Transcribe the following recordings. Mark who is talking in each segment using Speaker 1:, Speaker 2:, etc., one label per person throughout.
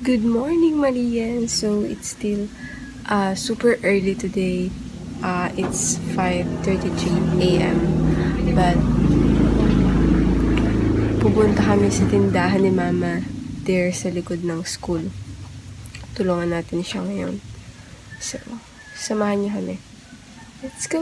Speaker 1: Good morning, Marian. So it's still super early today. It's 5:33 a.m. But pupunta kami sa tindahan ni Mama there sa likod ng school. Tulungan natin siya ngayon. So, samahan niyo kami. Let's go!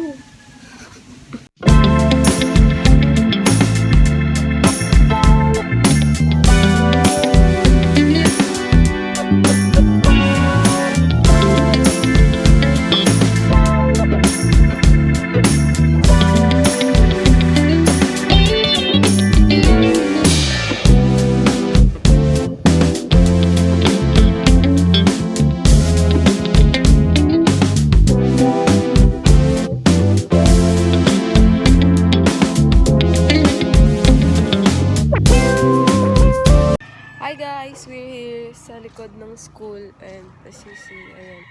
Speaker 1: Hi guys! We're here sa likod ng school and as you see, ayan.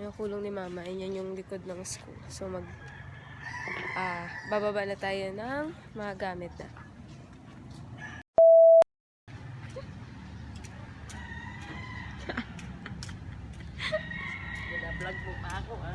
Speaker 1: Yung kulong ni Mama, ayan yung likod ng school. So bababa na tayo ng mga gamit na.
Speaker 2: Vlog mo pa ako, ha?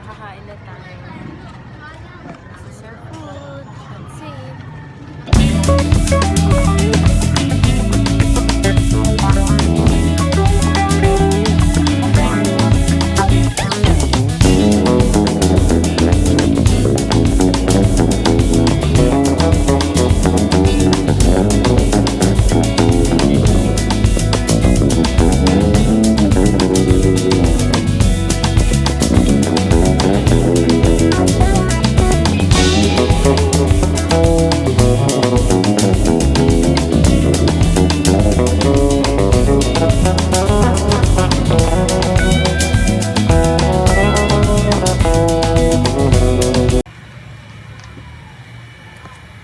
Speaker 1: Kakain na tayo. This is our food. That's it.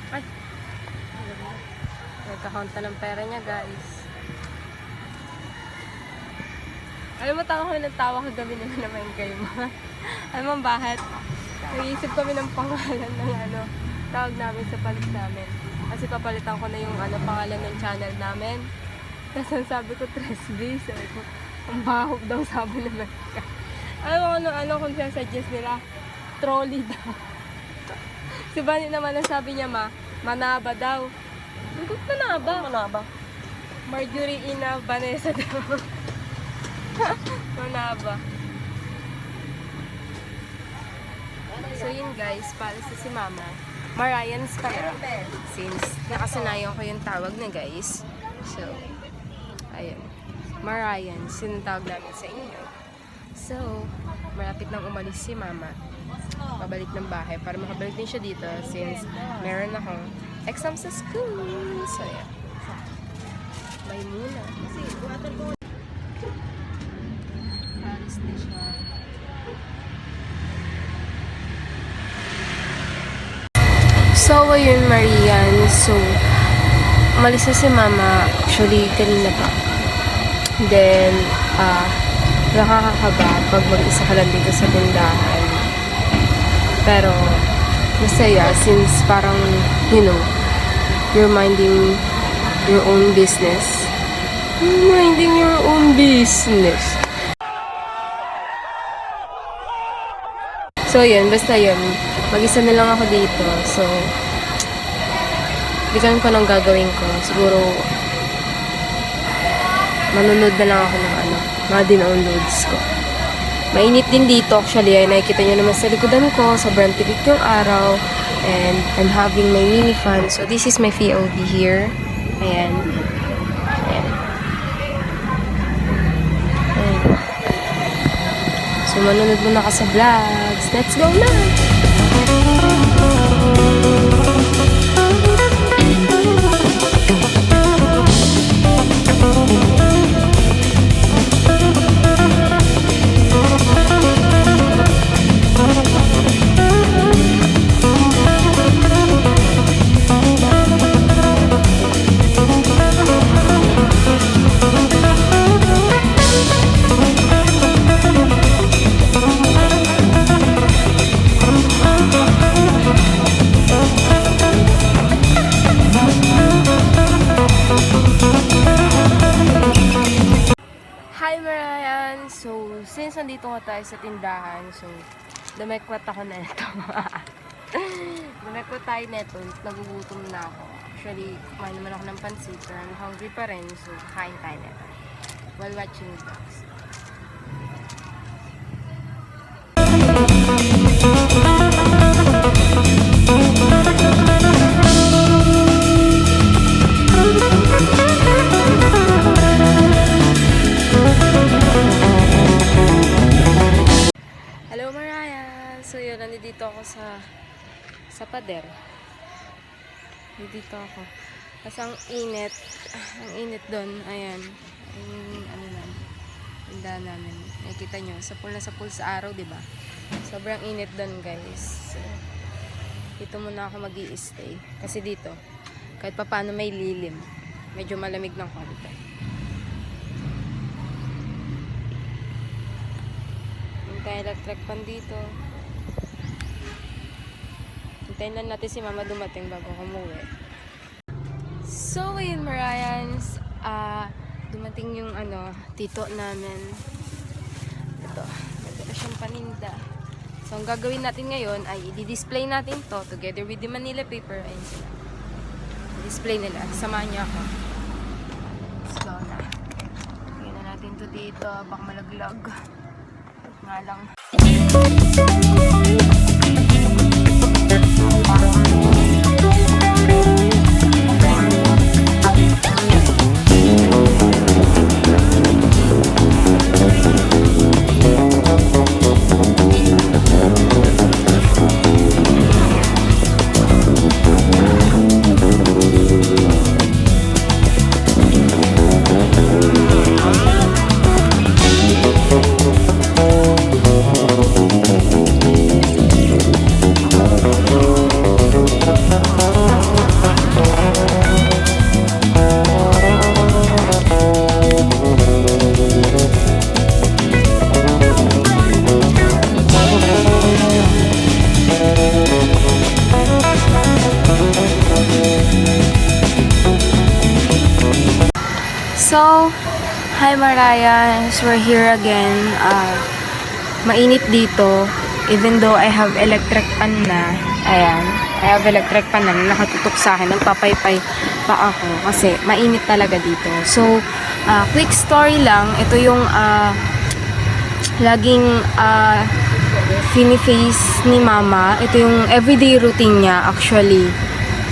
Speaker 1: Ay! Nagka-count na ng pera niya, guys. Alam mo, tawa kami ng tawa kagabi naman kayo mo. Alam mo bakit? Nag-iisip kami ng pangalan ng tawag namin sa palit namin. Kasi papalitan ko na yung pangalan ng channel namin. Kasi sabi ko, 3B. Sabi ko, ang bahog daw sabi naman. Alam mo kung suggest nila? Trolley daw. Si Bani naman ang sabi niya, manaba daw. Manaba.
Speaker 2: Manaba.
Speaker 1: Marjorie Ina Vanessa daw. Manaba. So yun guys, para sa si Mama. Marians pala. Since nakasanayan ko yung tawag na guys. So, ayun. Marians, yun ang tawag namin sa inyo. So, malapit nang umalis si Mama. Pabalik ng bahay para makabalik din siya dito since meron akong exam sa school. So, yeah. May muna. Paris na siya. So, ayun, Marian. So, umalis na si Mama. Actually, kanina pa. Then, nakakakaba pag mag-isa ka lang dito sa tindahan. Pero, masaya since parang, you know, you're minding your own business. Minding your own business. So, yun. Basta yun. Mag-isa na lang ako dito. So, bigyan ko nang gagawin ko. Siguro, manunod na lang ako ng mga downloads ko. Mainit din dito. Actually, ay nakikita nyo naman sa likodan ko. Sobrang tirik yung araw. And I'm having my mini fan. So, this is my VOD here. Ayan. Ayan. Ayan. So, manunod muna ka sa vlogs. Let's go na! Since nandito nga tayo sa tindahan, so, dumekwat ako na ito. Dumekwat tayo na ito. Nagugutom na ako. Actually, kumain naman ako ng pansit. Pero I'm hungry pa rin, so, kain tayo na ito. While watching vlogs. Nandito ako sa pader. Nandito ako. Kasi ang init doon, ayan. Yung tindahan namin. Nakikita nyo, sa pool sa araw, diba? Sobrang init doon, guys. So, dito muna ako mag-i-stay. Kasi dito, kahit pa paano may lilim. Medyo malamig ng konti. Yung tayo electric pan dito. Hintayin lang natin si Mama dumating bago umuwi. So, ayun, Marians. Dumating yung tito namin. Ito siyang paninda. So, ang gagawin natin ngayon ay i-display natin to together with the Manila paper. Ayun sila. I-display nila. Samahan niyo ako. Let's go na. Lagyan na natin to dito. Baka malaglag. Nga lang. So, hi Marians, we're here again. Mainit dito, even though I have electric pan na. Ayan. I have electric pan na nakatutok sa akin. Nagpapaypay pa ako kasi mainit talaga dito. So, quick story lang. Ito yung laging fini-face ni mama. Ito yung everyday routine niya actually.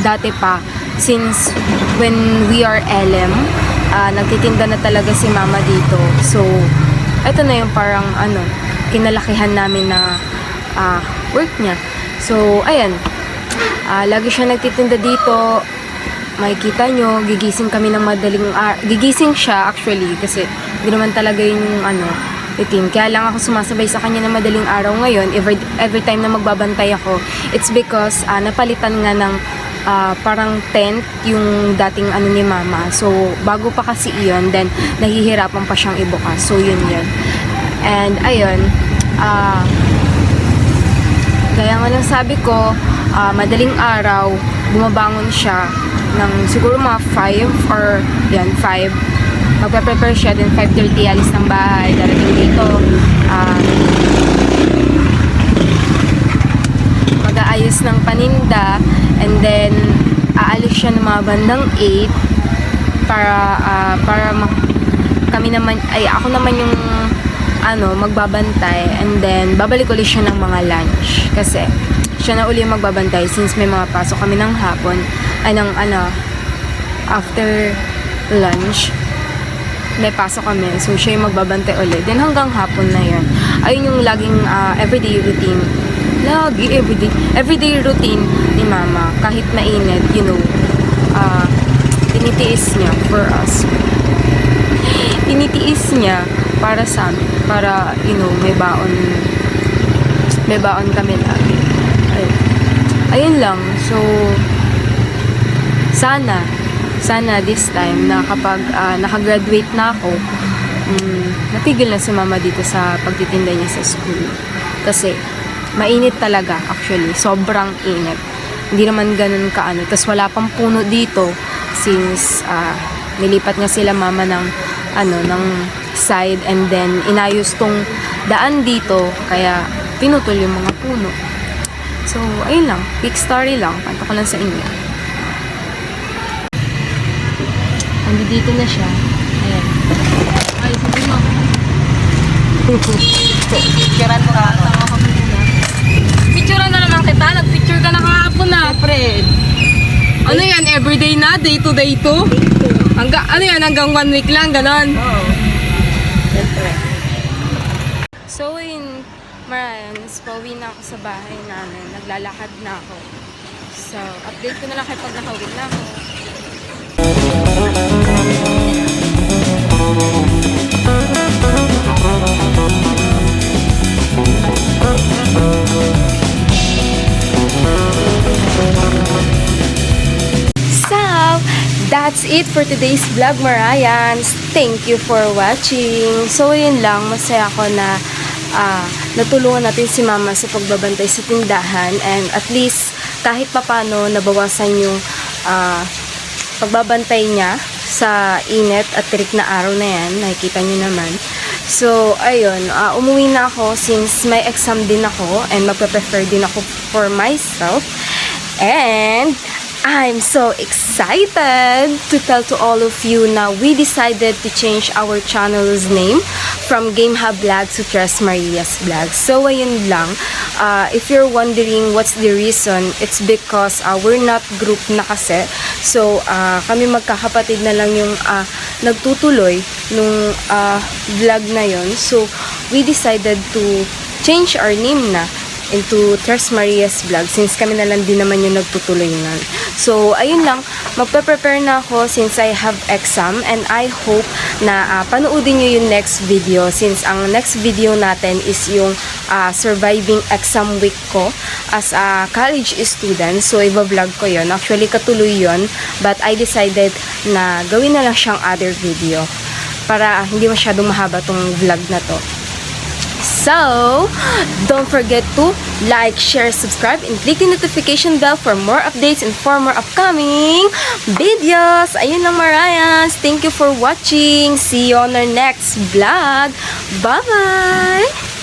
Speaker 1: Dati pa. Since when we are LM, nagtitinda na talaga si mama dito. So, ito na yung parang kinalakihan namin na work niya. So, ayan. Lagi siya nagtitinda dito. Makikita nyo, gigising kami ng madaling gigising siya actually kasi hindi naman talaga yung routine. Kaya lang ako sumasabay sa kanya ng madaling araw ngayon. Every time na magbabantay ako, it's because napalitan nga ng parang tent yung dating ni mama. So, bago pa kasi iyon, then nahihirapan pa siyang ibukas. So, yun. And, ayun, gaya nga ng sabi ko, madaling araw, bumabangon siya ng siguro mga 5 or 5. Magpe-prepare siya, then 5:30 alis ng bahay, darating dito. Mag-aayos ng paninda, and then aalis siya ng mga bandang 8 para kami naman, ako naman yung magbabantay, and then babalik ulit siya ng mga lunch kasi siya na uli yung magbabantay since may mga pasok kami ng hapon after lunch may pasok kami, so siya yung magbabantay ulit, then hanggang hapon na yun. Ayun yung laging everyday routine, everyday routine ni mama. Kahit mainit, tinitiis niya for us, tinitiis niya para sa amin, para may baon kami lagi. Ayun lang. So sana this time na kapag nakagraduate na ako, natigil na si mama dito sa pagtitinda niya sa school. Kasi mainit talaga actually, sobrang init. Hindi naman ganun tas wala pang puno dito since nilipat nga sila mama ng side, and then inayos tong daan dito, kaya pinutol yung mga puno. So, ayun lang. Quick story lang. Panto ko lang sa inyo. Dito na siya. Ayan. Ay, sabi mo. Picturean mo ka. Picturean na naman kita. Nag-picture ka na kahapon na. Fred. Ano yan? Everyday na? Day to day to? Hanggang 1 week lang? Ganon? Oo. So, in Marans, pauwi na ako sa bahay namin. Naglalakad na ako. So, update ko na lang kayo pag nakauwi na ako. So, that's it for today's vlog, Marayans. Thank you for watching. So, yun lang. Masaya ako na natulungan natin si mama sa pagbabantay sa tindahan, and at least kahit papano nabawasan yung pagbabantay niya sa init at tirik na araw na yan. Nakikita niyo naman. So, ayun, umuwi na ako since may exam din ako, and magpe-prefer din ako for myself. And I'm so excited to tell to all of you na we decided to change our channel's name from Game Hub Vlog to Tres Marias Vlog. So, ayun lang. If you're wondering what's the reason, it's because we're not group na kasi. So, kami magkakapatid na lang yung nagtutuloy nung vlog na yon. So, we decided to change our name na into Tres Marias Vlog since kami na lang din naman yung nagtutuloy nun. So, ayun lang. Magpe-prepare na ako since I have exam, and I hope na panoodin nyo yung next video since ang next video natin is yung surviving exam week ko as a college student. So, iba-vlog ko yon. Actually, katuloy yon, but I decided na gawin na lang siyang other video para hindi masyadong mahaba tong vlog na to. So, don't forget to like, share, subscribe, and click the notification bell for more updates and for more upcoming videos. Ayun lang, Marayans. Thank you for watching. See you on our next vlog. Bye-bye!